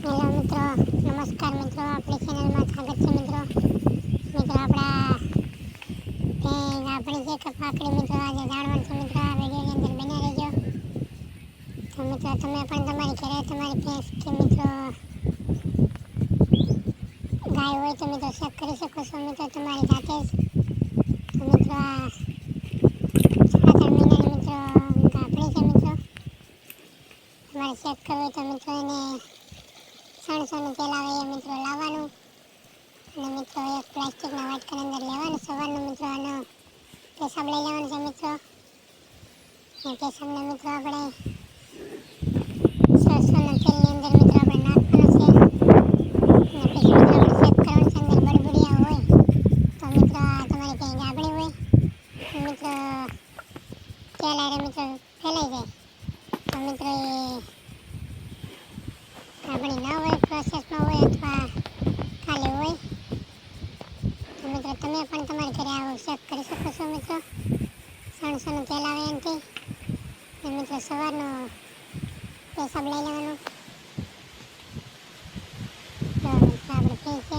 Hello મિત્રો, નમસ્કાર મિત્રો, આપણી ચેનલમાં સ્વાગત છે મિત્રો. મિત્રો આપણી જે કપાકડી મિત્રો આજે જાણવાનું છે મિત્રો, આ વિડીયોની અંદર બન્યા રહેજો. તો મિત્રો તમે પણ તમારી ઘરે તમારી ભેંસ કે મિત્રો ગાય હોય તો મિત્રો ચેક કરી શકો છો મિત્રો તમારી જાતે જ. તો મિત્રો આ 3.5 મહિનાની મિત્રો ગાભણી છે મિત્રો. તમારે ચેક કરવું હોય તો મિત્રો એને સણસણનું તેલ આવે એ મિત્રો લાવવાનું અને મિત્રો એક પ્લાસ્ટિકના વાટકા અંદર લેવાનું. સવારનું મિત્રો આનો પેશાબ લઈ લેવાનું છે મિત્રો. એ પેશાબને મિત્રો આપણે સરસોના તેલની અંદર મિત્રો આપણે નાખવાનું છે અને પછી મિત્રો આપણે ચેક કરવાનું છે અંદર બળબડિયા હોય તો મિત્રો આ તમારી કંઈ ગાભણી હોય તો મિત્રો તેલ આરે મિત્રો ફેલાઈ જાય તો મિત્રો એ ગાભણી ના હોય, પ્રોસેસમાં હોય અથવા ખાલી હોય તો મિત્રો તમે પણ તમારી ઘરે આવું ચેક કરી શકો છો મિત્રો. સણસણનું તેલ આવે એનાથી અને મિત્રો સવારનો પેશાબ લઈ લેવાનો. તો મિત્રો આપણે ફ્રી છે.